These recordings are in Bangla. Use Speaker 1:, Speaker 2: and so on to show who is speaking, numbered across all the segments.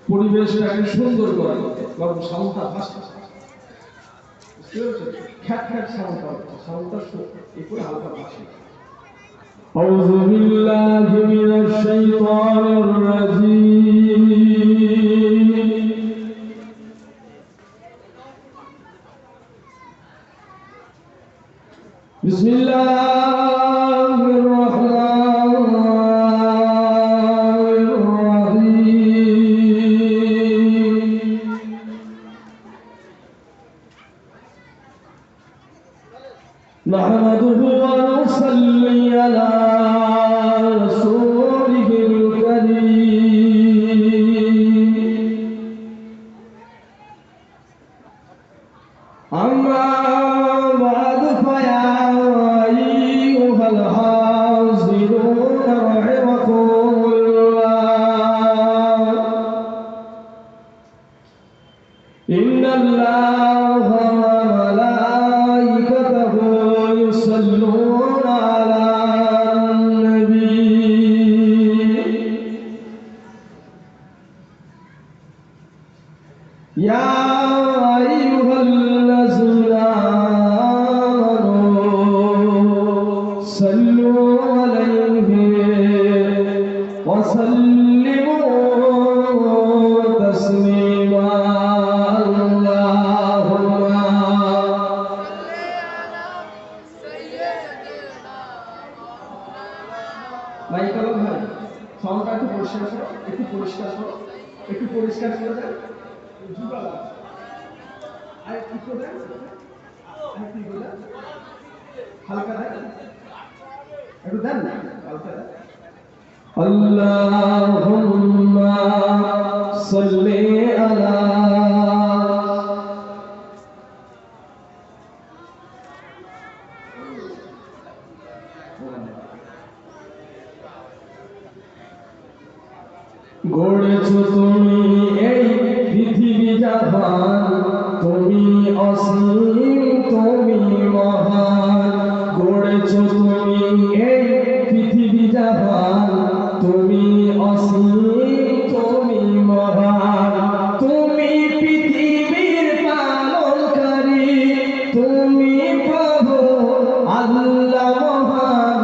Speaker 1: পরিবেশটাকে সুন্দর করে বাবু সাউন্ডটা ভাসছে খ্যাট খ্যাট সাউন্ডটা একটু হালকা ভাসে أعوذ بالله من الشيطان الرجيم بسم الله الرحمن الرحيم نحمده ونصلي على رسوله الكريم أما بعد فيا أيها الحاضرون رحمكم الله إن الله وملائكته يصلون على النبي يا أيها الذين آمنوا صلوا عليه وسلموا تسليما একটু পরিষ্কার করে দেন হালকা দেন একটু দেন না হালকা দেন আল্লাহুম্মা সাল্লি আলা গড়েছো তুমি এই পৃথিবী জাহান তুমি অসীম তুমি মহান গড়েছো তুমি এই পৃথিবী জাহান তুমি অসীম তুমি মহান তুমি পৃথিবীর পালনকারী তুমি প্রভু আল্লাহ মহান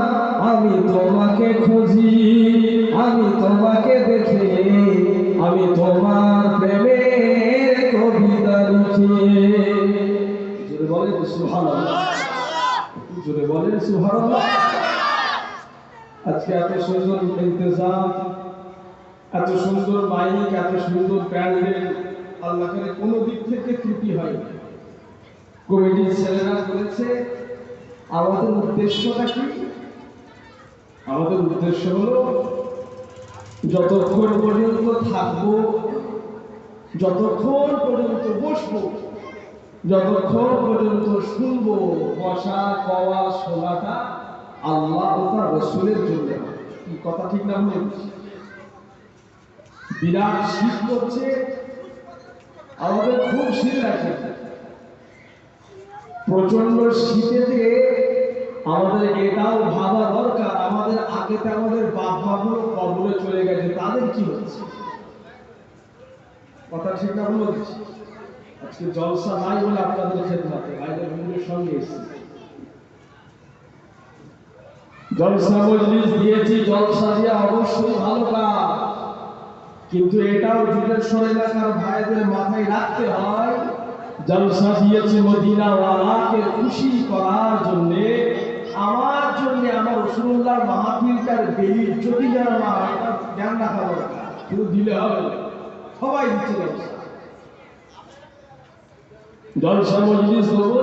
Speaker 1: আমি তোমাকে খুঁজি আমি তোমাকে দেখে আমি তোমার প্রেমের কবিতা লিখি জোরে বলেন সুবহানাল্লাহ জোরে বলেন সুবহানাল্লাহ আজকে এত সুন্দর ইন্তজাম এত সুন্দর মাইক এত সুন্দর প্যান্ডেল আল্লাহ করে কোনো দিক থেকে ত্রুটি হয়নি কমিটির ছেলেরা বলেছে আমাদের উদ্দেশ্যটা কি আমাদের উদ্দেশ্য হলো যতক্ষণ পর্যন্ত থাকবো যতক্ষণ পর্যন্ত বসবো যতক্ষণ পর্যন্ত শুনবো বসা খাওয়া শোনাটা আল্লাহ ও তার রাসূলের জন্য কি কথা ঠিক না বলে বিরাট শীত করছে আমাদের খুব শীত লাগছে প্রচন্ড শীতেতে আমাদের এটাও ভাবা দরকার আমাদের আগেতে আমাদের বাপ মাগুলো কবরে চলে গেছে তাদের কি হচ্ছে কথা ঠিক না বলছি আজকে জলসা নাই বলে আপনাদের খেদমতে ভাইদের বন্ধুদের সঙ্গে এসেছি জলসা মজলিস দিয়েছি জলসা দিয়ে অবশ্যই ভালো কাজ কিন্তু এটাও যুগেশ্বর এলাকার ভাইদের মাথায় রাখতে হয় জলসা দিয়েছি মদিনাওয়ালাকে খুশি করার জন্য আমার জন্য আমার রাসূলুল্লাহর মাহফিলটার বেলি যদি যেন না হয় এটা জ্ঞান রাখা দরকার শুধু দিলে হবে সবাই দিচ্ছে জলসা মজলিস দেবো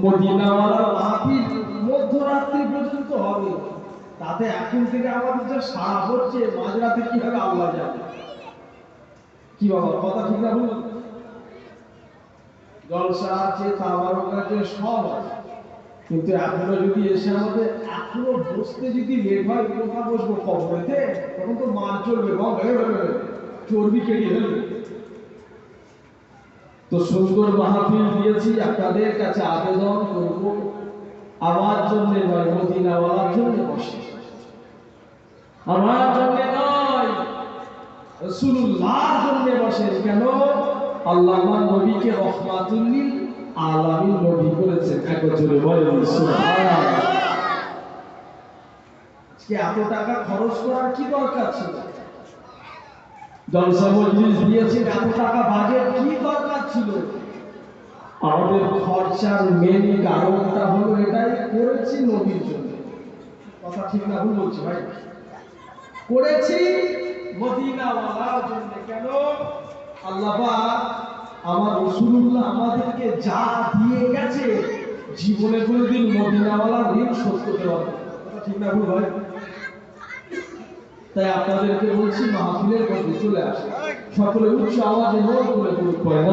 Speaker 1: মদিনাওয়ালার মাহফিল মধ্যরাত্রি পর্যন্ত হবে তাতে এখন থেকে আমাদের যে সারা হচ্ছে মাঝরাতে কি হবে আল্লাহ জানে কি বাবা কথা ঠিক না বলুন জলসা আছে তাবারক আছে সব আছে কিন্তু এখনো যদি এসে আমাদের এখনো বসতে যদি লেট হয় কোথা বসবো কবরেতে তখন তো মার চলবে চর্বি কেটে ফেলবে তো সুন্দর মাহফিল দিয়েছি আপনাদের কাছে আবেদন করব আমার জন্য নয় মদিনাওয়ালার জন্য বসে আমার জন্য নয় রাসূলুল্লাহর জন্য বসেন কেন? আল্লাহ আমার নবীকে রহমাতুল লিল আলামিন নবী করেছেন। একজনে বলেন সুবহানাল্লাহ। আজকে এত টাকা খরচ করার কি দরকার ছিল? জলসা মজলিস দিয়েছেন, এত টাকা বাজেট কি দরকার ছিল? আমাদের খরচার মেন কারণটা হলো এটাই, করেছি নবীর জন্য। কথা ঠিক না ভুল বলছি ভাই? করেছি মদিনাওয়ালার জন্য। কেন? আল্লাহ পাক আমার রাসূলুল্লাহ আমাদেরকে যা দিয়ে গেছে, জীবনে কোনোদিন মদিনাওয়ালার ঋণ শোধ করতে পারবে। কথা ঠিক না ভুল ভাই? তাই আপনাদেরকে বলছি, মাহফিলের মধ্যে চলে আসে, সকলে উচ্চ আওয়াজে নোট করে পড়েন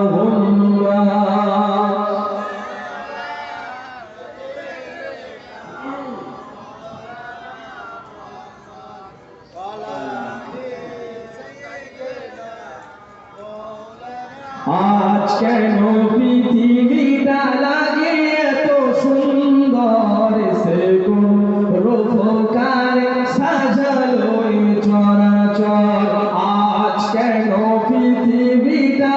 Speaker 1: আল্লাহুম্মা। আজ কেন পৃথিবীটা লাগে এত সুন্দর, সে কোন রূপকারে সাজালো এই চরাচর। আজ কেন পৃথিবীটা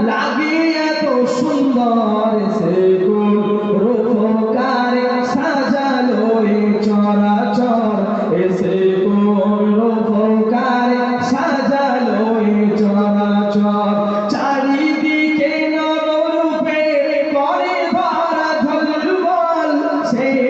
Speaker 1: লাগে এত সুন্দর, সে কোন রূপকারে সাজালো এই চরাচর। এসে কোন রূপকারে সাজালো এই চরাচর। চারিদিকে নবরূপে করে ভরা ঝলমল, সেই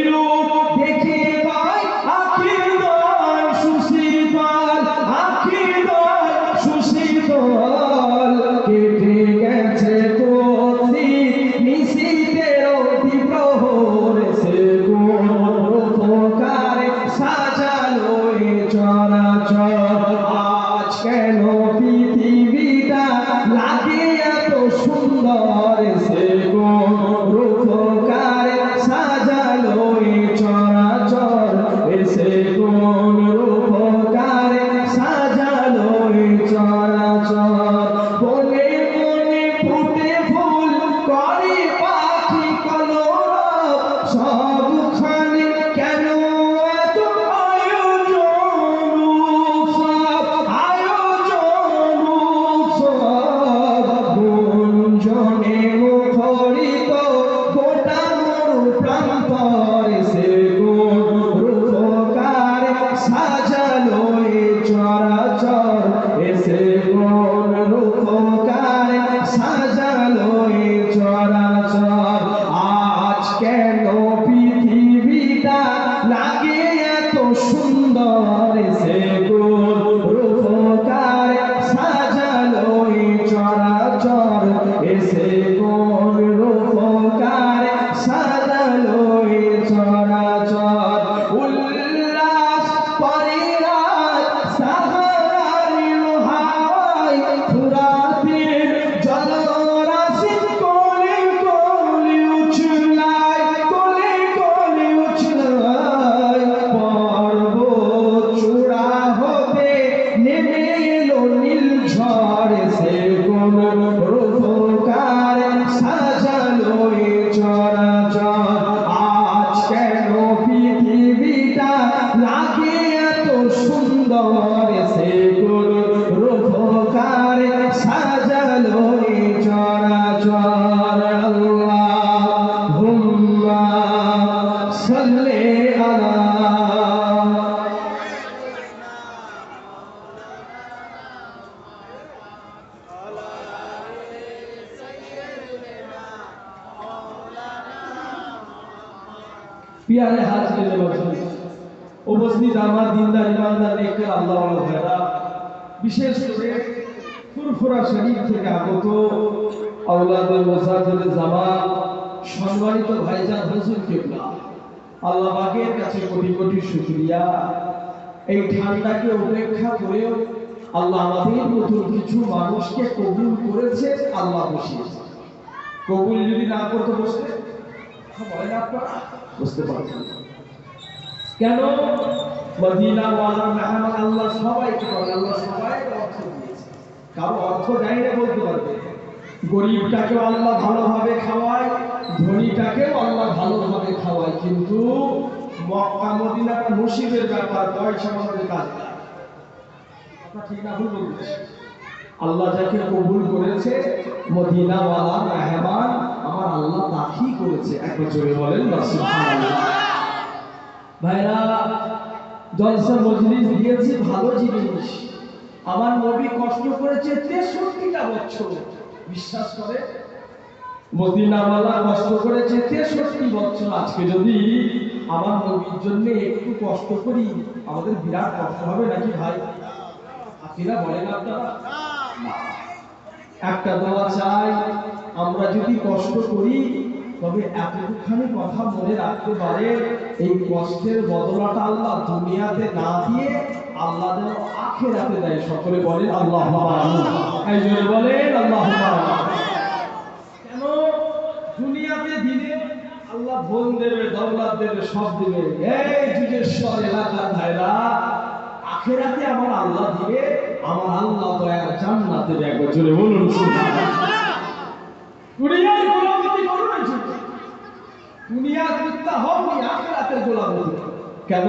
Speaker 1: রূপ দেখে পায় আখির দল সুশীতল, আখির দল সুশীতল। কেটে গেছে কঠিন নিশীথের তীব্রহর, সে কোন রূপকারে সাজালো এই চরাচর। আজ কেন পৃথিবীটা লাগে এত সুন্দর, সে কোন রূপকারে সাজালো এই চরাচর। সে কোন রূপকারে সাজালো এই চরাচর। বনে বনে ফুটে ফুল করে পাখি কলরব, সবখানে কেন এত আয়োজন উৎসব, আয়োজন উৎসব। গুঞ্জনে মুখরিত গোটা মরু প্রান্তর, সে কোন রূপকারে সাজালো এই চরাচর। এসে কোন রূপকারে সাজালো এই চরাচর। আজ কেন পৃথিবীটা লাগে এত সুন্দর, সে কোন রূপকারে সাজালো এই চরাচর। এসে কোন রূপকারে সাজালো এই চরাচর। উল্লাস করে রাত সাহারার হাওয়ায়, ফুরাতের জলরাশি কোলে কোলে উছলায়, কোলে কোলে উছলায়। পর্বত চূড়া হতে নেমে এলো নীল ঝড়, সে কোন রূপকারে সাজালো এই চরাচর। আজ কেন পৃথিবীটা লাগে এত সুন্দর, সে কোন রূপকারে সাজালো এই চরাচর। আল্লাহুম্মা সাল্লি আলা। প্রিয় হাজির উপস্থিত আমার দিনদার ইমানদার নেককার আল্লাহওয়ালা ভাইরা, বিশেষ করে ফুরফুরা শরীফ থেকে আগত আওলাদুল মুসাফির জামান সম্মানিত ভাইজান হুজুর কিবলা, আল্লাহ পাকের কাছে কোটি কোটি শুকরিয়া। এই ঠান্ডাকে উপেক্ষা করেও আল্লাহ আমাদের মতো কিছু মানুষকে কবুল করেছে, আল্লাহ বসিয়েছে। কবুল যদি না করতে বসতে বলেন আপনারা বুঝতে পারছেন কেন? মদিনাওয়ালার মেহমান আল্লাহ সবাইকে করেন, আল্লাহ সবাইকে অর্থ দিয়েছে। কারো অর্থ দেয় না বলতে পারবে? গরিবটাকেও আল্লাহ ভালোভাবে খাওয়ায়, ধনীটাকেও আল্লাহ ভালোভাবে খাওয়ায়। কিন্তু মক্কা মদিনাটা নসিবের ব্যাপার, পয়সা আমাদের কাজ না। কথা ঠিক না ভুল বলছি? আল্লাহ যাকে কবুল করেছে মদিনাওয়ালা মেহমান আমার আল্লাহ তাকেই করেছে। একবার জোরে বলেন না সুবহানাল্লাহ। ভাইরা, জলসা মজলিস দিয়েছি ভালো জিনিস। আমার নবী কষ্ট করেছে 63টা বছর। বিশ্বাস করে? মদিনাওয়ালা কষ্ট করেছে 63 বছর। আজকে যদি আমার নবীর জন্য একটু কষ্ট করি আমাদের বিরাট কষ্ট হবে নাকি ভাই? আপনারা বলেন আপনারা? একটা দোয়া চাই, আমরা যদি কষ্ট করি তবে এতখানি কথা মনে রাখতে পারে এই কষ্টের বদলাটা আল্লাহ দুনিয়াতে না দিয়ে আল্লাহ যেন আখিরাতে দেয়। সকলে বলেন আল্লাহুম্মা আমিন। এই জন্য বলেন আল্লাহুম্মা আমিন। কেন দুনিয়াতে দিলে আল্লাহ ধন দেবে, দৌলত দেবে, সব দেবে। এই যুগেশ্বর এলাকার ভাইরা, আখিরাতে আমার আল্লাহ দিবে, আমার আল্লাহ দয়ার জান্নাত দেবে। একবার জোরে বলুন সুবহানাল্লাহ। দুনিয়ার গোলামি করো না, দুনিয়ার মিথ্যা হওনি, আখিরাতের গোলামি। কেন?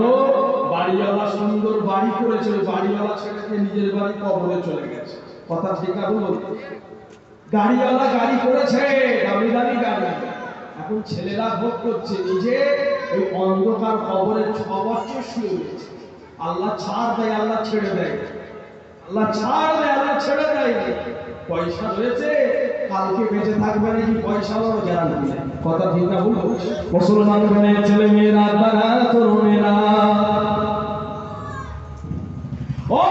Speaker 1: বাড়িওয়ালা সুন্দর বাড়ি করেছে, বাড়িওয়ালা ছেলেকে নিজের বাড়ি কবরে চলে গেছে। কথা ঠিক না ভুল? গাড়িওয়ালা গাড়ি করেছে, দামি দামি গাড়ি, এখন ছেলেরা ভোগ করছে, নিজে ওই অন্ধকার কবরে 6 বছর শুয়ে রয়েছে। আল্লাহ ছাড় দেয়, আল্লাহ ছেড়ে দেয়, আল্লাহ ছাড় দেয়, আল্লাহ ছেড়ে দেয়। পয়সা রয়েছে, কালকে বেঁচে থাকবে নাকি পয়সাও গ্যারান্টি নেই। কথা ঠিক না ভুল? মুসলমান ঘরের ছেলে মেয়েরা, তারা তরুণেরা, ও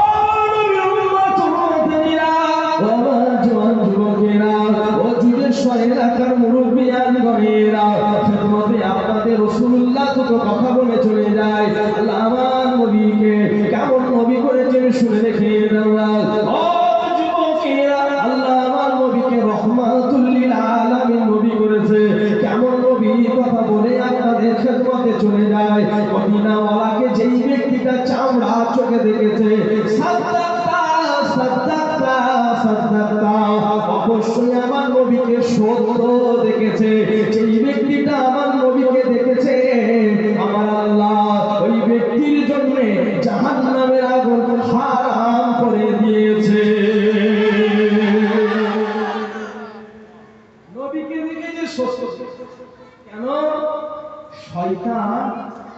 Speaker 1: এলাকার মুরব্বিয়ান গণেরা, খেদমতে আপনাদের রাসূলুল্লাহ তো কথা বলে চলে যায়। আল্লাহ আমার নবীকে কেমন নবী করেছেন শুনে দেখেন। ও যুবকেরা, আল্লাহ আমার নবীকে রহমাতুল লিল আলামিন নবী করেছে। কেমন নবী কথা বলে আপনাদের খেদমতে চলে যায়। মদিনাওয়ালাকে যেই ব্যক্তিটা চামড়া চোখে দেখেছে, সাদ্দাক্তা সাদ্দাক্তা সাদ্দাক্তা, অবশ্যই আমার নবীকে সত্য দেখেছে। এই ব্যক্তিটা আমার নবীকে দেখেছে, আমার আল্লাহ ওই ব্যক্তির জন্য জাহান্নামের আগুন হারাম করে দিয়েছে। নবীকে দেখেছে সত্য। কেন? শয়তান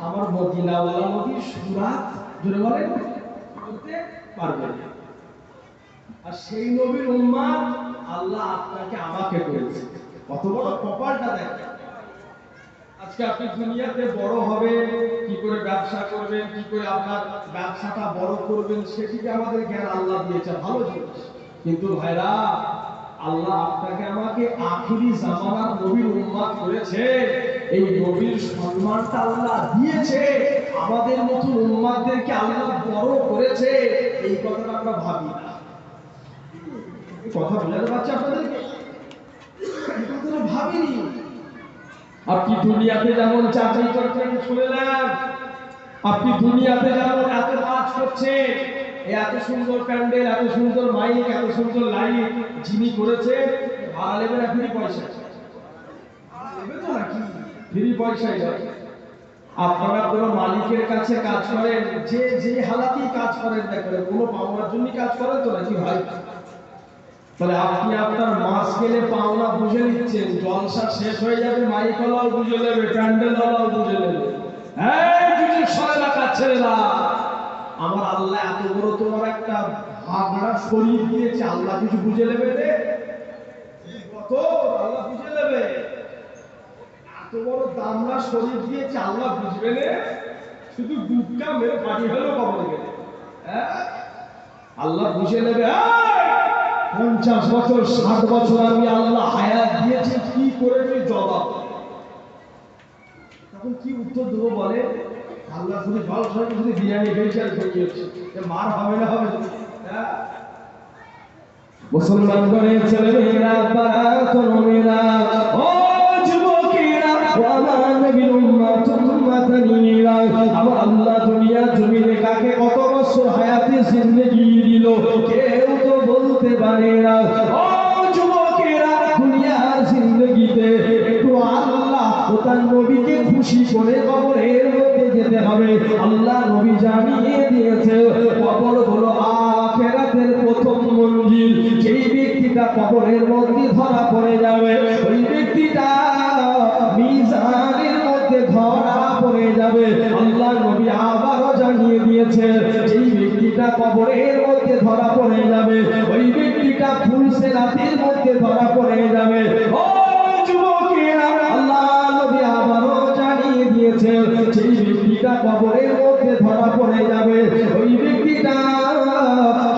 Speaker 1: আমার মদিনাওয়ালা নবীর সুরাত জোরে বলেন করতে পারবে না। আর সেই নবীর উম্মত আল্লাহ আপনাকে আমাকে করেছে। কত বড় কপালটা দেখেন। আজকে আপনি দুনিয়াতে বড় হবেন, কি করে ব্যবসা করবেন, কি করে আপনার ব্যবসাটা বড় করবেন, সেটিকে আমাদের জ্ঞান আল্লাহ দিয়েছে, ভালো জিনিস। কিন্তু ভাইরা, আল্লাহ আপনাকে আমাকে আখিরি জামানার নবীর উম্মত করেছে। এই নবীর সম্মানটা আল্লাহ দিয়েছে, আমাদের মতো উম্মতদেরকে আল্লাহ বড় করেছে। এই কথাটা আমরা ভাবি না। কথা বোঝাতে পারছি আপনাদেরকে? কথাটা ভাবিনি। আপনি দুনিয়াতে যেমন চাকরি করছেন, শুনে নেন, আপনি দুনিয়াতে যেমন এত কাজ করছেন, এত সুন্দর প্যান্ডেল, এত সুন্দর মাইক, এত সুন্দর লাইট, যিনি করেছে ভাড়া নেবে না ফ্রি পয়সা? নেবে তো নাকি? ফ্রি পয়সাই নয়। আপনারা কোনো মালিকের কাছে কাজ করেন, যে হালাতেই কাজ করেন না করেন, কোনো পাওনার জন্য কাজ করেন তো নাকি ভাই? তাহলে আপনি আপনার মাস গেলে পাওনা বুঝে নিচ্ছেন, জলসা শেষ হয়ে যাবে, মাইকওয়ালাও বুঝে নেবে, প্যান্ডেলওয়ালাও বুঝে নেবে। ছেলেরা, আমার আল্লাহ এত বড় তোমার একটা ভাবনা শরীর দিয়েছে, আল্লাহ কিছু বুঝে নেবে রে? কত আল্লাহ বুঝে নেবে? এত বড় দামরা শরীর দিয়েছে, আল্লাহ বুঝবে না? শুধু দুধটা মেরে পানি হলেও কবরে গেলে আল্লাহ বুঝে নেবে। 50 বছর 60 বছর আমি আল্লাহ হায়াত দিয়েছি, কি করেছি জবাব। তখন কি উত্তর দেবো বলে? আল্লাহ শুধু জল সঙ্গে শুধু বিরিয়ানি খেয়েছে আর খেয়েছে, মার হবে না? হবে মুসলমান করে ছেলেমেয়েরা, তরুণেরা, ও যুবকেরা, আমার নবীর উম্মত উম্মতানিরা, আমার আল্লাহ দুনিয়া জমিনে কাকে কত বছর হায়াতে জিন্দেগি দিল কেউ তো বলতে পারে না। ও যুবকেরা, দুনিয়ার জিন্দেগিতে একটু আল্লাহ ও তার নবীকে খুশি করে কবরের মধ্যে যেতে হবে। আল্লাহ নবী জানিয়ে দিয়েছে, কবর হলো আখিরাত। ব্যক্তিটা কবরের মধ্যে ধরা পড়ে যাবে, ওই ব্যক্তিটা মিজানের মধ্যে ধরা পড়ে যাবে। আল্লাহ নবী আবারও জানিয়ে দিয়েছে, যেই ব্যক্তিটা কবরের মধ্যে ধরা পড়ে যাবে, ওই ব্যক্তিটা ফুলসেরাতের মধ্যে ধরা পড়ে যাবে। ও যুবকেরা, আল্লাহ নবী আবারও জানিয়ে দিয়েছে, যেই ব্যক্তিটা কবরের মধ্যে ধরা পড়ে যাবে, ওই ব্যক্তিটা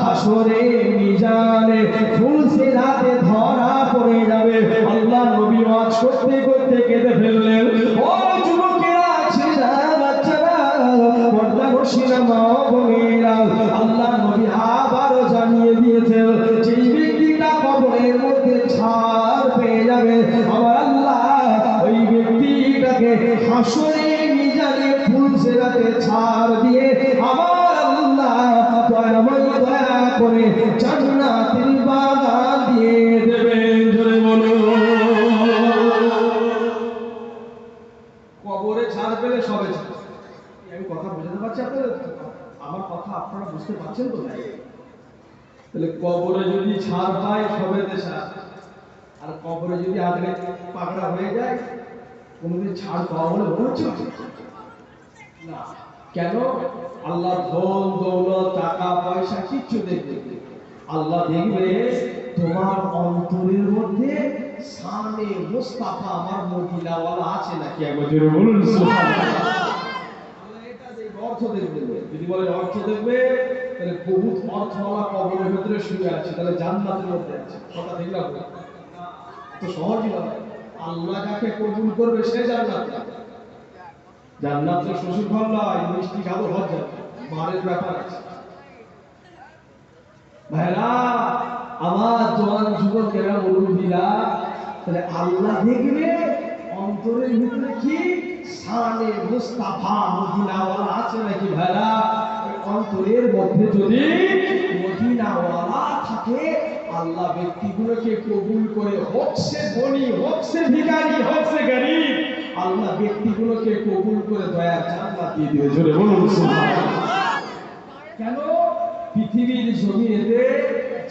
Speaker 1: হাসরে মিজানে ফুলসেরাতে ধরা পড়ে যাবে। আল্লাহ নবী ওয়াজ করতে করতে কেঁদে ফেললেন। ও যুবকেরা, ছেলেরা, বাচ্চারা, পর্দানশীলা মা বোনেরা, আল্লাহ নবী আবারও জানিয়ে দিয়েছে, যেই ব্যক্তিটা কবরের মধ্যে ছাড় পেয়ে যাবে, আমার আল্লাহ ওই ব্যক্তিটাকে হাসরে মিজানে ফুলসেরাতে ছাড় দিয়ে আমার আল্লাহ দয়া করে জান্নাতের বাগান দিয়ে দেবেন। জোরে বলুন। কবরে ছাড় পেলে সবে ছাড়। আমি কথা বুঝতে পারছি আপনাদের? আমার কথা আপনারা বুঝতে পারছেন তো? তাহলে কবরে যদি ছাড় পায় সবে ছাড়, আর কবরে যদি আগে পাকড়া হয়ে যায় কোনোদিন ছাড় পাওয়া বলে মনে হচ্ছে না। কেন? আল্লাহ ধন দৌলত টাকা পয়সা কিচ্ছু দেখবে, আল্লাহ দেখবে তোমার অন্তরের মধ্যে শানে মুস্তাফা আমার মদিনাওয়ালা আছে নাকি। একবার জোরে বলুন সুবহানাল্লাহ। আল্লাহ এটা দেখবে, অর্থ দেখবে। যদি বলে অর্থ দেখবে, তাহলে বহুত অর্থওয়ালা কবরের ভিতরে শুয়ে আছে, তাহলে জান্নাতের মধ্যে আছে। কথা দেখলাম তো সহজই হবে। আল্লাহ যাকে কবুল করবে সে জান্নাত যাবে। জান্নাত তো শ্বশুর ঘর নয়, মিষ্টি খাবো ঘর যাবে, মারের ব্যাপার আছে। ভাইরা আমার জওয়ান যুবকেরা, মুরব্বীরা, তাহলে আল্লাহ দেখবে অন্তরের ভিতরে কি শানে মুস্তাফা মদিনাওয়ালা আছে নাকি। ভাইরা অন্তরের মধ্যে যদি মদিনাওয়ালা থাকে, আল্লাহ ব্যক্তিগুলোকে কবুল করে, হোক সে ধনী, হোক সে ভিখারি, হোক সে গরিব, আল্লাহ ব্যক্তিগুলোকে কবুল করে দয়ার জান্নাত দিয়ে দিবে। জোরে বলুন সুবহানাল্লাহ। কেন? পৃথিবীর জমিনেতে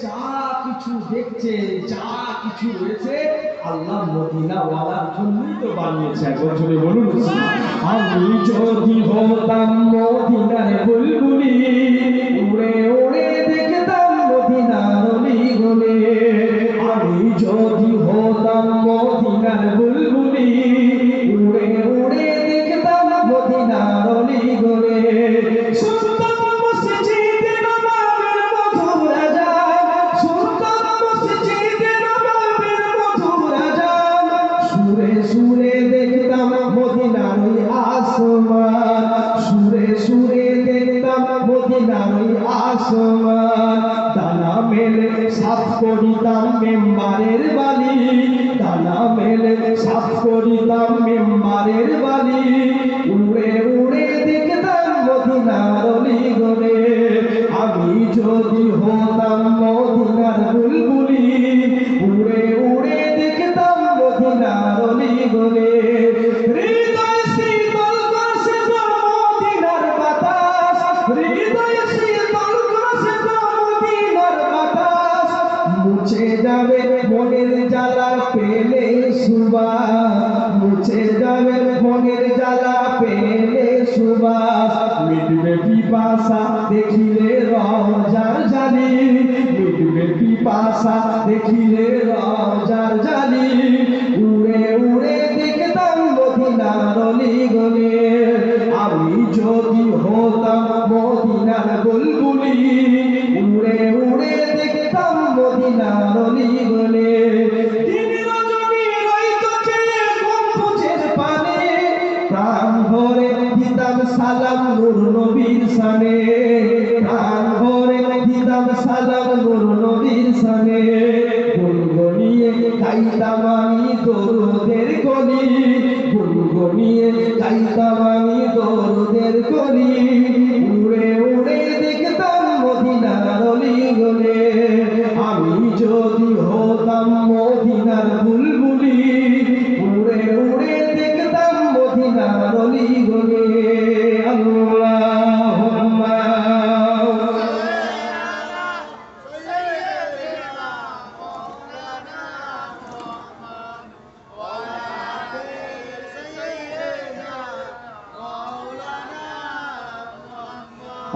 Speaker 1: যা কিছু দেখছেন, যা কিছু রয়েছে, আল্লাহ মদিনাওয়ালার জন্যই তো বানিয়েছে। একবার জোরে বলুন সুবহানাল্লাহ। আমি যদি হতাম মদিনার বুলবুলি, উড়ে উড়ে দেখতাম মদিনার অলিগলি। আমি যদি হতাম মদিনার বুলবুলি, উড়ে উড়ে দেখতাম মদিনার অলিগলি। সুরে দেখতাম মদিনার ওই আসমান, সুরে সুরে দেখতাম মদিনার ওই আসমান। দানা মেলে সাফ করিতাম মেম্বারের বালি, দানা মেলে সাফ করিতাম মেম্বারের বালি। উড়ে উড়ে দেখতাম মদিনার অলিগলি। আমি যদি হতাম মদিনার বুলবুলি, উড়ে উড়ে দেখতাম মদিনার অলিগলি। হৃদয় শীতল করছে মদিনার বাতাস, হৃদয় শীতল করছে মদিনার বাতাস। মুছে যাবে মনের জ্বালা পেলে সুবাস, মুছে যাবে মনের জ্বালা পেলে সুবাস। মিটবে পিপাসা দেখিলে রওজার জালি, মিটবে পিপাসা দেখিলে রওজার জালি। উড়ে উড়ে দেখতাম মদিনার অলিগলি। আমি যদি হতাম মদিনার বুলবুলি, উড়ে উড়ে দেখতাম মদিনার অলিগলি। দিন রজনী রইতো চেয়ে গম্বুজের পানে, প্রাণ ভরে দিতাম সালাম নূর নবীর শানে, প্রাণ ভরে দিতাম সালাম নূর নবীর শানে। গুনগুনিয়ে গাইতাম আমি দরুদের কলি, গুনগুনিয়ে গাইতাম আমি দরুদের কলি। উড়ে উড়ে দেখতাম মদিনার অলিগলি। আমি যদি হতাম মদিনার বুলবুলি, উড়ে উড়ে দেখতাম মদিনার অলিগলি। আল্লাহুম্মা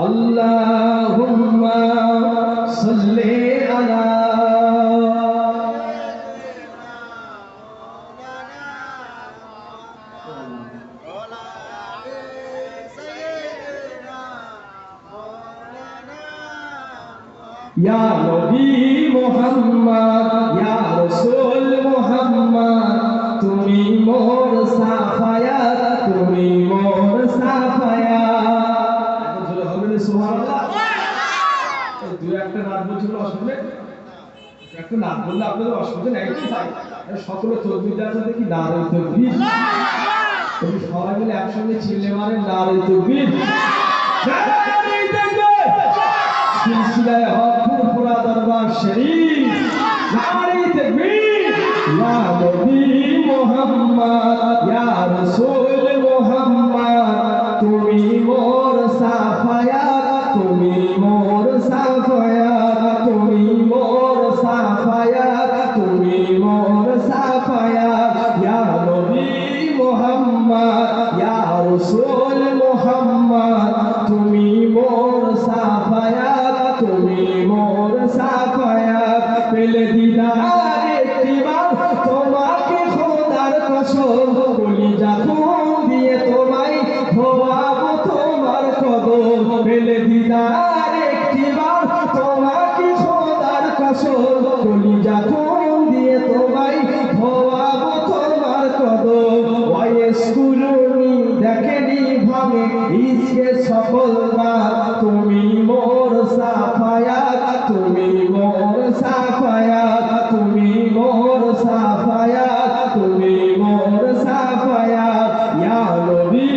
Speaker 1: আল্লাহুম্মা সাল্লি আলা ইয়া নবী মুহাম্মদ, ইয়া রাসূল মুহাম্মদ, তুমি মোর সাফায়াত, তুমি মোর সাফায়াত। এখন জোরে হবে না সুবহানাল্লাহ? এই দুই একটা নাম বলছিল অসুবিধা, একটা নাম বললে আপনাদের অসুবিধা নেই কি ভাই? সকলে তকবীর আছে দেখি নারে তাকবীর। তুমি সবাই মিলে একসঙ্গে চিল্লে মারে নারে তাকবীর, নারে তাকবীর। সিলসিলায়ে হক ফুরফুরা দরবার শরীফ, নারে তাকবীর। ইয়া নবী মুহাম্মদ, ইয়া রাসূল মুহাম্মদ, তুমি মোর সাফায়াত, তুমি মোর সাফায়াত, তুমি মোর সাফায়াত, তুমি মোর সাফায়াত। ইয়া নবী মুহাম্মদ, ইয়া রাসূল মুহাম্মদ, তুমি মোর সাফায়াত, তুমি মোর সাফায়াত। পেলে দিদার একটিবার তোমাকে খোদার কসম, কলিজা খুন দিয়ে তোমায় ধোয়াবো তোমার কদম। পেলে দিদার একটিবার তোমাকে খোদার কসম, কলিজা খুন দিয়ে তোমায় ধোয়াবো তোমার কদম। ওয়াইসকুলুনি দেখেনি ভাবে ইসকে সফল বাত, তুমি মোর সাফায়াত, তুমি মোর সাফায়াত, তুমি মোর সাফায়াত, তুমি মোর সাফায়াত। ইয়া নবী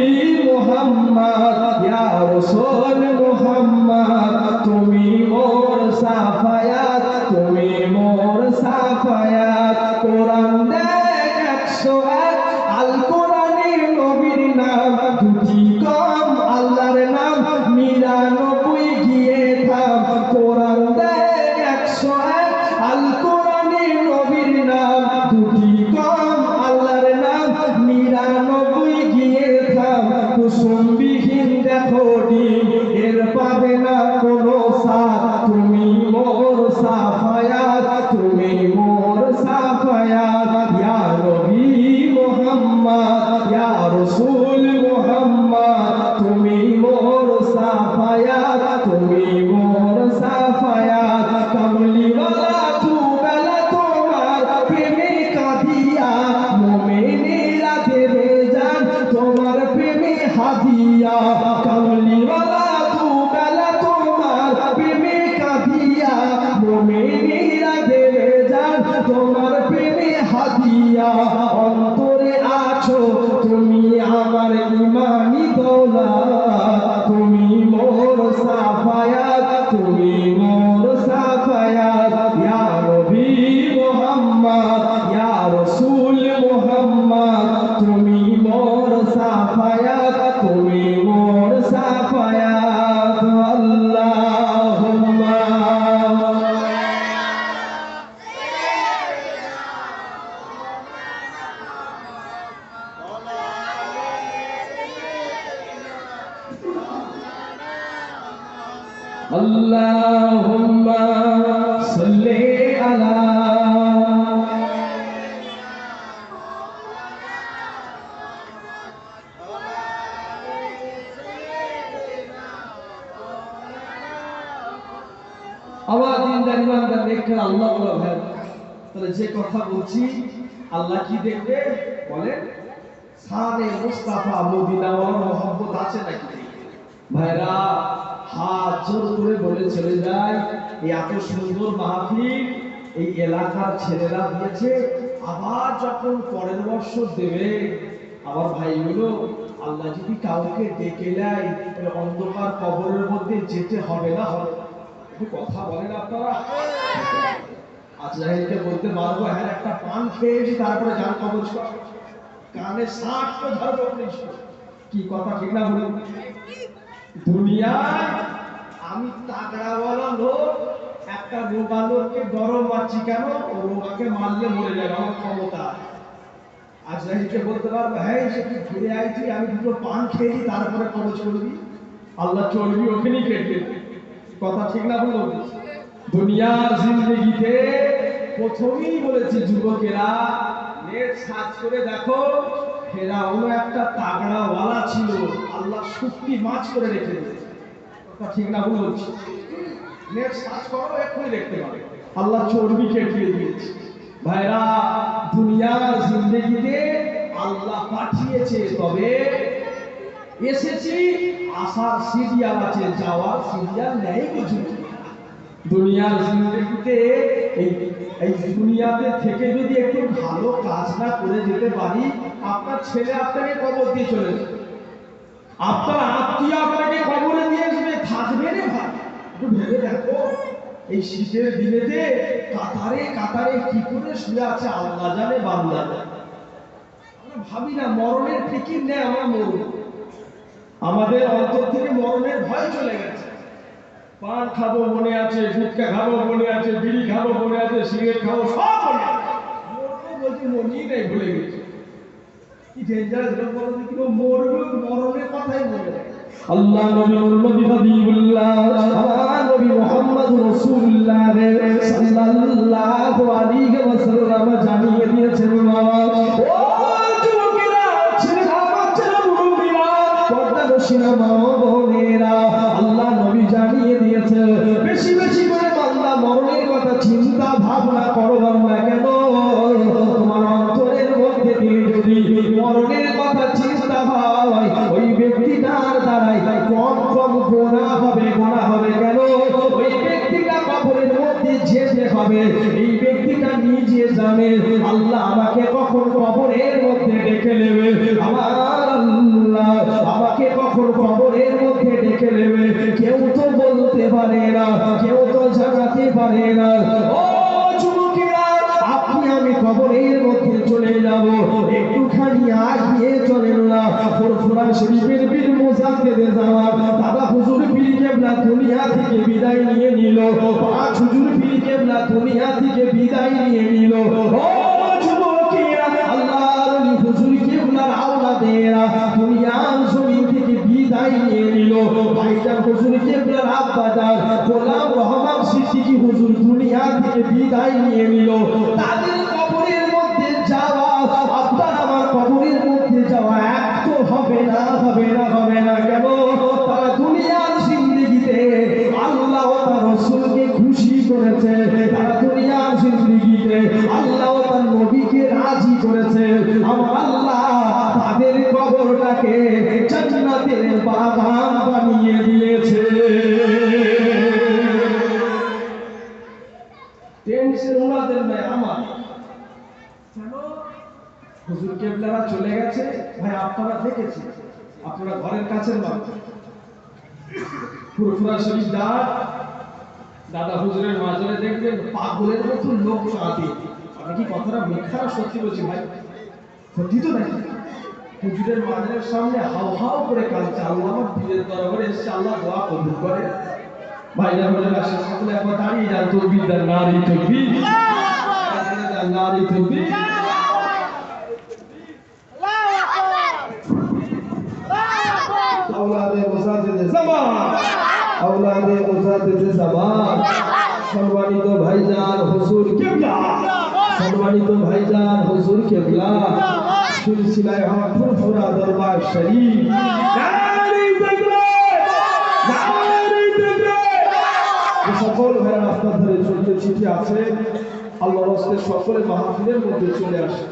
Speaker 1: মুহাম্মদ, ইয়া রাসূল মুহাম্মদ, তুমি মোর সাফায়াত, তুমি মোর সাফায়াত। কোরআন দেখ 101, আল কোরআনের নবীর নাম দুটি কম, আল্লাহর নাম 99 গিয়ে থাম। কোরআন দেখ 101, আল কোরআনের নবীর নাম দুটি কম, আল্লাহর নাম 99 গিয়ে থাম। কুসুমবিহীন দেখো ডিম, এর পাবে না কোনো সাথ, তুমি মোর সাফায়াত, তুমি মোর সাফায়াত। ইয়া নবী মুহাম্মদ, ইয়া রাসূল মুহাম্মদ, তুমি মোর সাফায়াত, তুমি মোর সাফায়াত। কামলিওয়ালা দুবেলা তোমার প্রেমে কাঁদিয়া, মুমিনেরা দেবে জান তোমার প্রেমে হাদিয়া। কামলিওয়ালা দুবেলা তোমার প্রেমে কাঁদিয়া, মুমিনেরা দেবে জান তোমার প্রেমে হাদিয়া। অন্তরে আছো তুমি আমার ইমানি দৌলত, তুমি মোর সাফায়াত, তুমি মোর সাফায়াত। ইয়া নবী মুহাম্মদ, ইয়া রাসূল মুহাম্মদ, তুমি মোর সাফায়াত, তুমি মোর সাফায়াত। আল্লাহুম্মা আল্লাহুম্মা সাল্লি আলা আমার দিনদার ইমানদার দেখেন আল্লাহ বলা ভাই। তাহলে যে কথা বলছি আল্লাহ কি দেখবে বলেন? সাদে মুস্তাফা মদিনা ওয়ার মোহাম্মত আছে নাকি ভাইরা? হাত জোর করে বলে চলে যায়, এই এত সুন্দর মাহফিল এই এলাকার ছেলেরা দিয়েছে, আবার যখন পরের বছর দেবে আবার ভাইগুলো, আল্লাহ যদি কাউকে ডেকে নেয় অন্ধকার কবরের মধ্যে যেতে হবে না? হবে? একটু কথা বলেন আপনারা। আজরাইলকে বলতে পারবো হ্যাঁ একটা পান খেয়েছি তারপরে যার কবজ কর, কানে 60 তো ধরবো। কি কথা ঠিক না বলুন? দুনিয়ায় আমি তাগড়াওয়ালা লোক, একটা রোগা লোককে গরম মারছি কেন? ও রোগাকে মারলে মরে যাবে, আমার ক্ষমতা। আজরাইলকে বলতে পারবো হ্যাঁ সে কি ঘুরে আইছি, আমি দুটো পান খেয়েছি তারপরে কবজ করবি? আল্লাহ চর্বি ওখানেই কেটে, কথা ঠিক না বলো? দুনিয়ার জিন্দগিতে প্রথমেই বলেছি যুবকেরা নেট সার্চ করে দেখো, ফেরাউন একটা তাগড়া ওয়ালা ছিল, আল্লাহ শুটকি মাছ করে রেখে দিয়েছে, কথা ঠিক না ভুল বলছি? নেট সার্চ করো, এক্ষুনি দেখতে পাবে আল্লাহ চর্বি কেটে দিয়েছে। ভাইরা, দুনিয়ার জিন্দগিতে আল্লাহ পাঠিয়েছে, তবে এসেছি, আসার সিরিয়াল আছে, যাওয়ার সিরিয়াল নেই কিছু। দুনিয়ার জিন্দগিতে এই এই দুনিয়াতে থেকে যদি একটু ভালো কাজ না করে যেতে পারি, আপনার ছেলে আপনাকে কবর দিয়ে চলে যাবে, আপনার আত্মীয় আপনাকে কবরে দিয়ে আসবে, থাকবে রে ভাই? একটু ভেবে দেখো, এই শীতের দিনেতে কাতারে কাতারে কি করে শুয়ে আছে আল্লাহ জানে, বান্দা জানে। আমরা ভাবি না মরণের ফিকির নেই, আমরা মরব, আমাদের অন্তর থেকে মরণের ভয় চলে গেছে। পান খাবো মনে আছে, গুটখা খাবো মনে আছে, বিড়ি খাবো মনে আছে, সিগারেট খাবো সব মনে আছে, মরবো বলতে মনেই নেই, ভুলে গেছি। কি ডেঞ্জারাস লোক বলো তো, কিন্তু মরবে, মরণের কথাই মনে নেই। আল্লাহ নবী হাবিবুল্লাহ আমার নবী মুহাম্মদ রাসূলুল্লাহ সাল্লাল্লাহু আলাইহি ওয়াসাল্লাম জানিয়ে দিয়েছেন, বাবা ও যুবকেরা, ছেলেরা, বাচ্চারা, মুরব্বিরা, পর্দানশীলা মা বোনেরা, আল্লাহ নবী জানিয়ে দিয়েছে, বেশি বেশি করে বান্দা মরণের কথা চিন্তা ভাবনা করবেন না কেন? তোমার অন্তরের মধ্যে দিয়ে যদি মরণের কথা চিন্তা হয়, ওই ব্যক্তিটার দ্বারাই কম কম গোনা হবে। গোনা হবে কেন? ওই ব্যক্তিটা কবরের মধ্যে যেতে হবে, এই ব্যক্তিটা নিজে জানে আল্লাহ আমাকে কখন কবরের মধ্যে ডেকে নেবে, আমার আল্লাহ আমাকে কখন কবরের মধ্যে ডেকে নেবে, কেউ তো বলতে পারে না, কেউ তো জানাতে পারে না। ও যুবকেরা, আপনি আমি কবরের মধ্যে চলে যাব, একটুখানি আগিয়ে চলেন না। ফুরফুরা শরীফের বীর মুজাদ্দেদে যাওয়া দাদা হুজুর পীর কেবলা দুনিয়া থেকে বিদায় নিয়ে নিল, পাঁচ হুজুর পীর কেবলা দুনিয়া থেকে বিদায় নিয়ে নিল। ও যুবকেরা, আল্লাহর ওলি হুজুর কেবলার আওলাদেরা দুনিয়ার জমিন থেকে বিদায় নিয়ে নিল। ভাইজান হুজুর কেবলার আব্বাজান গোলাম রহমান সিদ্দিকী হুজুর দুনিয়া থেকে বিদায় নিয়ে নিল। তাদের কবরের মধ্যে যাওয়া, আপনার আমার কবরের মধ্যে যাওয়া এক তো হবে না, হবে না, হবে না কেন? তারা দুনিয়ার জিন্দেগিতে আল্লাহ ও তার রাসূলকে খুশি করেছে, তারা দুনিয়ার জিন্দেগিতে আল্লাহ ও তার নবীকে রাজি করেছে। আমার আল্লাহ তাদের কবরটাকে জান্নাতের বাগান বানিয়ে দিয়েছে। টেনশন ওনাদের নয়, আমার। হুজুর কেবলারা চলে গেছে, ভাই আপনারা দেখেছি, আপনারা ঘরের কাছের মানুষ, ফুরফুরা শরীফ দাদা হুজুরের মাজারে দেখবেন পাগলের মতো লোক চাঁদে। আমি কি কথাটা মিথ্যা না সত্যি বলছি ভাই? সত্যি তো নাকি? হুজুরের মাজারের সামনে হাও হাও করে কাঁদছে, আল্লাহ আমার পীরের দরবারে এসেছে, আল্লাহ দোয়া কবুল করে। ভাইরা বোনেরা, সে সকলে একবার দাঁড়িয়ে যান, তকবীর দেন, নারী তকবীর, নারী তকবীর। औलादे मुसाद्दिदे ज़मान, औलादे मुसाद्दिदे ज़मान। সম্মানিত ভাইজান হুজুর কিবলা, সম্মানিত ভাইজান হুজুর কিবলা, সিলসিলায়ে হক ফুরফুরা দরবার শরীফ, নারী তাকবীর, নারী তাকবীর। সকল ভাইরা রাস্তা ধরে চলতে চিঠি আছে, আল্লাহর রাস্তায় সকলে মাহফিলের মধ্যে চলে আসে।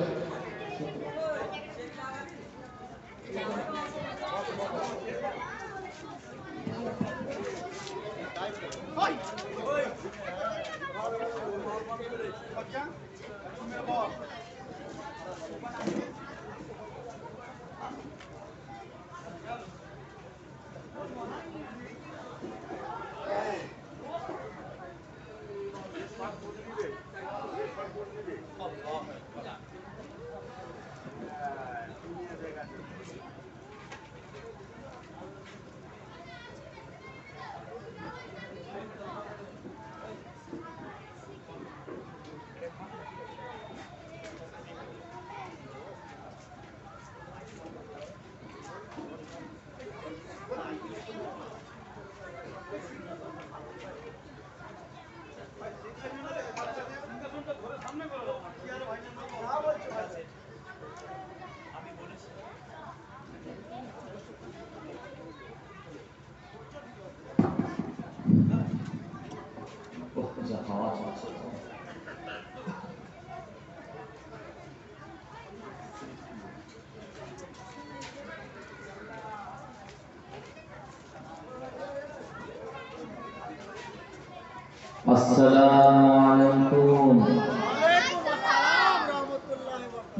Speaker 2: আসসালামু আলাইকুম।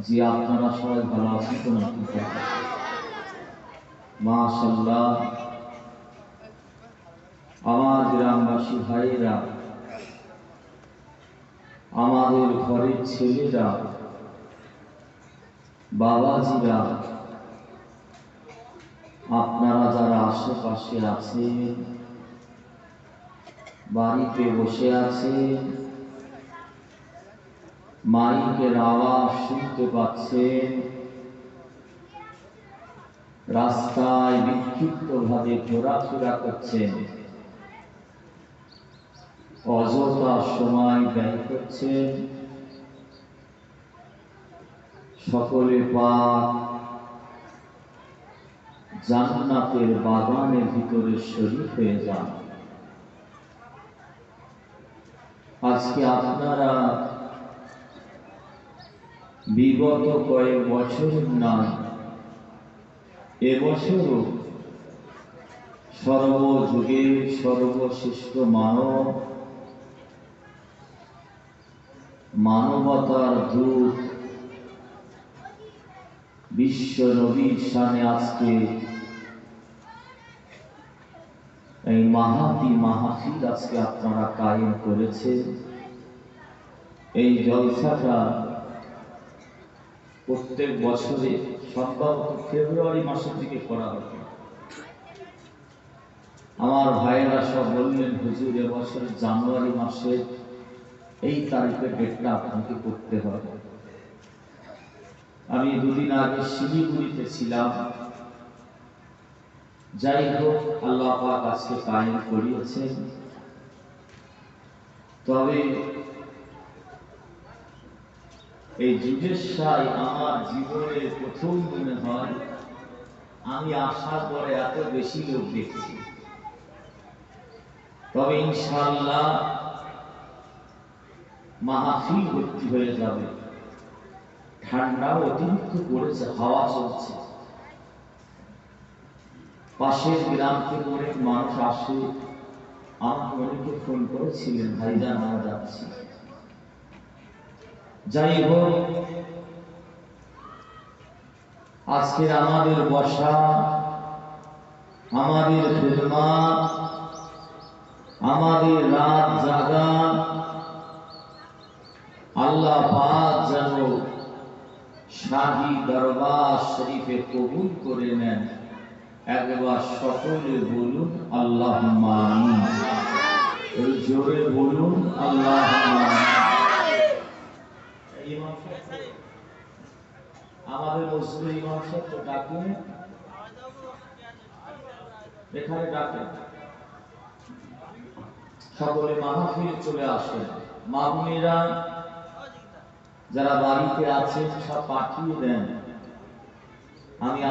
Speaker 2: জি, আপনারা সবাই ভালো আছেন তো নাকি? মাশাআল্লাহ, আমার গ্রামবাসী ভাইয়েরা, আমাদের ঘরের ছেলেরা, বাবাজিরা, আপনারা যারা আশেপাশে আছেন, বাড়িতে বসে আছেন, মাইকের আওয়াজ শুনতে পাচ্ছেন, রাস্তায় বিক্ষিপ্তভাবে ঘোরাফেরা করছেন, অযথা সময় ব্যয় করছেন, সকলে পাক জান্নাতের বাগানের ভিতরে শরীক হয়ে যান। আজকে আপনারা বিগত কয়েক বছরের নয়, এবছরও সর্বযুগের সর্বশ্রেষ্ঠ মানবতার দূত বিশ্ব নবীর শানে আজকে এই মাহফিল আজকে আপনারা কায়েম করেছেন। এই জলসাটা প্রত্যেক বছরে সম্ভবত ফেব্রুয়ারি মাসের দিকে করা হতো। আমার ভাইয়েরা সব বললেন, হুজুর এবছর জানুয়ারি মাসে এই তারিখের ডেটটা আপনাকে করতে হবে। আমি দুদিন আগে শিলিগুড়িতে ছিলাম। যাই হোক, আল্লাহ পাক আজকে কায়েম করিয়েছেন। তবে এই যুগের সাই আমার জীবনের প্রথম মনে হয় আমি আসার পরে এত বেশি লোক দেখছি। তবে ইনশাআল্লাহ মাহফিল ভর্তি হয়ে যাবে। ঠান্ডা অতিরিক্ত পড়েছে, হাওয়া চলছে। পাশের গ্রাম থেকে অনেক মানুষ আসে, আমাকে অনেকে ফোন করেছিলেন, ভাইজান আমরা যাচ্ছি। যাই হোক, আজকের আমাদের বসা, আমাদের খেদমত, আমাদের রাত জাগা আল্লাহ পাক যেন শাহী দরবার শরীফে কবুল করে নেন। একবার সকলে বলুন আল্লাহুম্মা আমিন। জোরে বলুন আল্লাহুম্মা আমিন। আমাদের মসজিদের ইমাম সাহেব তো ডাকুন, এখানে ডাকেন। সকলে মাহফিলে চলে আসেন। মা বোনেরা যারা বাড়িতে আছেন সব পাঠিয়ে দেন। আমি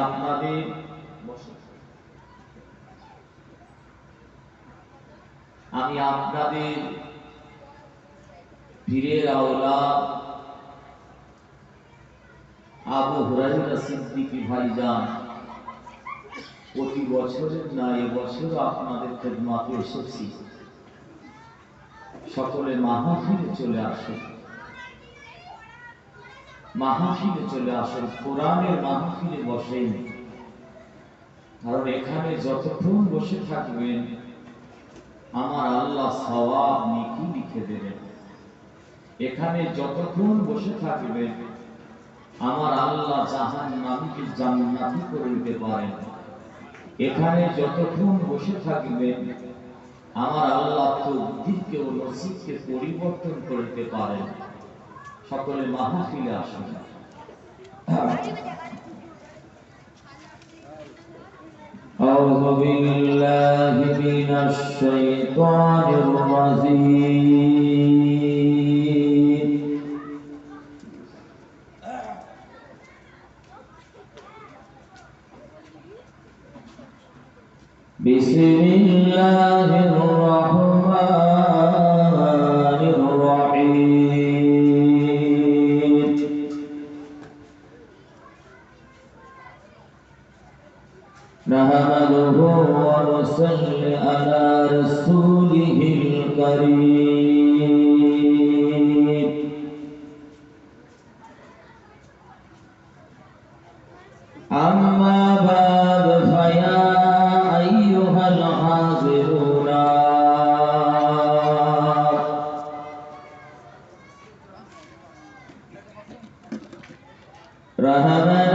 Speaker 2: আপনাদের পীরের আওলাদ আবু হুরায়রা সিদ্দিকী ভাইজান প্রতি বছরের না এবছর আপনাদের খেদমতে এসেছি। সকলে মাহফিলে চলে আসেন, মাহফিলে চলে আসেন, কোরআনের মাহফিলে বসেন। কারণ এখানে যতক্ষণ বসে থাকবেন আমার আল্লাহ সওয়াব নেকি লিখে দেবেন। এখানে যতক্ষণ বসে থাকবেন আমার আল্লাহ জাহান্নামীকে জান্নাতি করে দিতে পারেন। এখানে যতক্ষণ বসে থাকবেন আমার আল্লাহ তকদীরকে ও নসিবকে পরিবর্তন করতে পারেন। সকলে মাহফিলে আসুন। আউযু বিল্লাহি মিনাশ শাইতানির রাজীম। বিসমিল্লাহির রাহমানির রাহিম। نحمده ونصلي على رسوله الكريم أما بعد فيا أيها الحاضرون رحمني